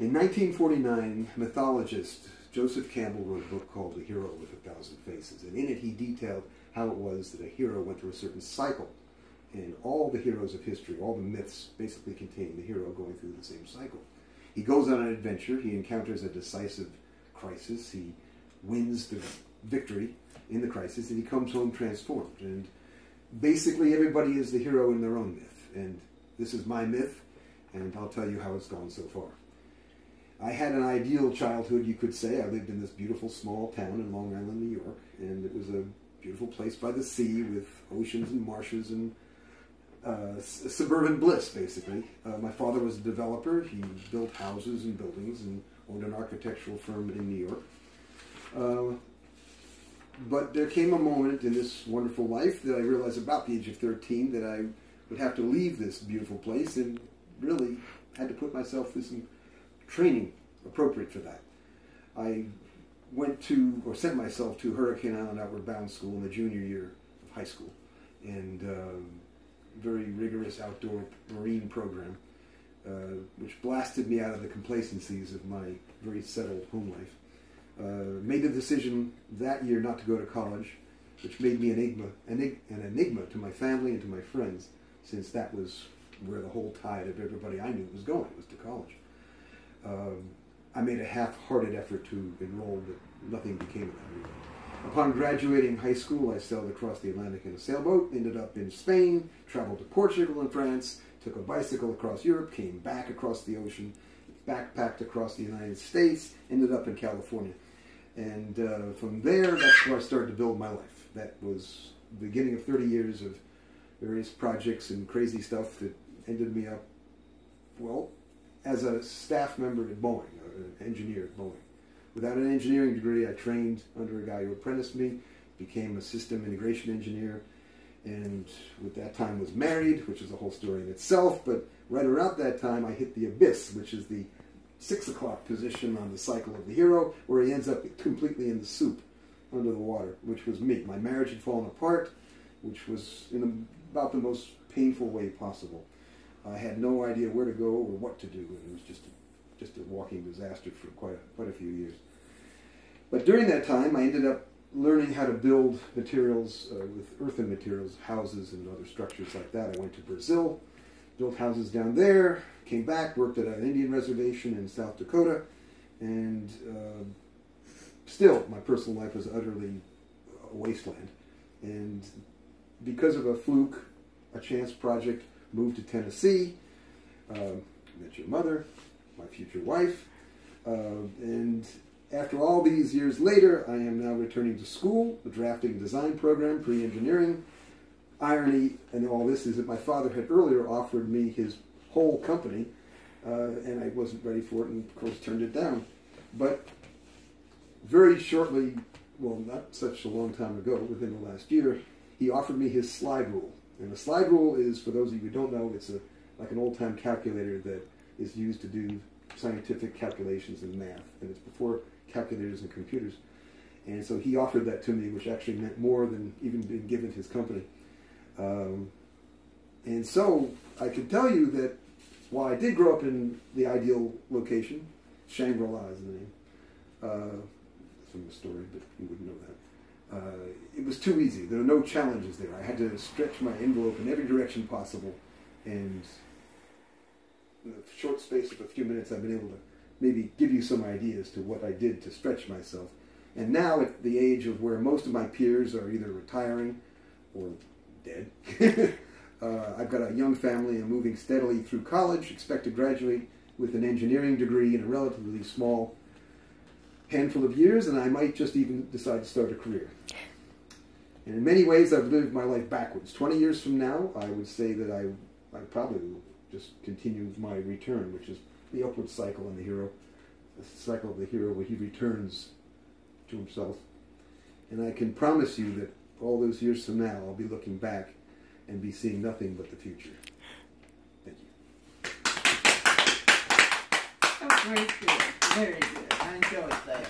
In 1949, mythologist Joseph Campbell wrote a book called The Hero with a Thousand Faces, and in it he detailed how it was that a hero went through a certain cycle. And all the heroes of history, all the myths, basically contain the hero going through the same cycle. He goes on an adventure, he encounters a decisive crisis, he wins the victory in the crisis, and he comes home transformed. And basically everybody is the hero in their own myth. And this is my myth, and I'll tell you how it's gone so far. I had an ideal childhood, you could say. I lived in this beautiful small town in Long Island, New York, and it was a beautiful place by the sea with oceans and marshes and suburban bliss, basically. My father was a developer. He built houses and buildings and owned an architectural firm in New York. But there came a moment in this wonderful life that I realized about the age of 13 that I would have to leave this beautiful place, and really had to put myself through some training appropriate for that. I went to, or sent myself to Hurricane Island Outward Bound School in the junior year of high school, and very rigorous outdoor marine program, which blasted me out of the complacencies of my very settled home life. Made the decision that year not to go to college, which made me an enigma to my family and to my friends, since that was where the whole tide of everybody I knew was going, was to college. I made a half-hearted effort to enroll, but nothing became of that. Upon graduating high school, I sailed across the Atlantic in a sailboat, ended up in Spain, traveled to Portugal and France, took a bicycle across Europe, came back across the ocean, backpacked across the United States, ended up in California. And from there, that's where I started to build my life. That was the beginning of 30 years of various projects and crazy stuff that ended me up, well, as a staff member at Boeing, an engineer at Boeing. Without an engineering degree, I trained under a guy who apprenticed me, became a system integration engineer, and at that time was married, which is a whole story in itself, but right around that time I hit the abyss, which is the 6 o'clock position on the cycle of the hero, where he ends up completely in the soup under the water, which was me. My marriage had fallen apart, which was in about the most painful way possible. I had no idea where to go or what to do, and it was just a walking disaster for quite a few years. But during that time, I ended up learning how to build materials with earthen materials, houses and other structures like that. I went to Brazil, built houses down there, came back, worked at an Indian reservation in South Dakota, and still my personal life was utterly a wasteland. And because of a fluke, a chance project, moved to Tennessee, met your mother, my future wife, and after all these years later, I am now returning to school, the drafting and design program, pre-engineering. Irony in all this is that my father had earlier offered me his whole company, and I wasn't ready for it, and of course turned it down. But very shortly, well, not such a long time ago, within the last year, he offered me his slide rule. And the slide rule is, for those of you who don't know, it's like an old-time calculator that is used to do scientific calculations in math. And it's before calculators and computers. And so he offered that to me, which actually meant more than even being given his company. And so I can tell you that while I did grow up in the ideal location, Shangri-La is the name, from the story, but you wouldn't know that. It was too easy. There were no challenges there. I had to stretch my envelope in every direction possible, and in a short space of a few minutes I've been able to maybe give you some ideas to what I did to stretch myself. And now at the age of where most of my peers are either retiring or dead, I've got a young family and moving steadily through college, expect to graduate with an engineering degree in a relatively small handful of years, and I might just even decide to start a career. And in many ways, I've lived my life backwards. 20 years from now, I would say that I probably will just continue my return, which is the upward cycle in the hero, the cycle of the hero where he returns to himself. And I can promise you that all those years from now, I'll be looking back and be seeing nothing but the future. Thank you. That was very good. Very good. I enjoyed that.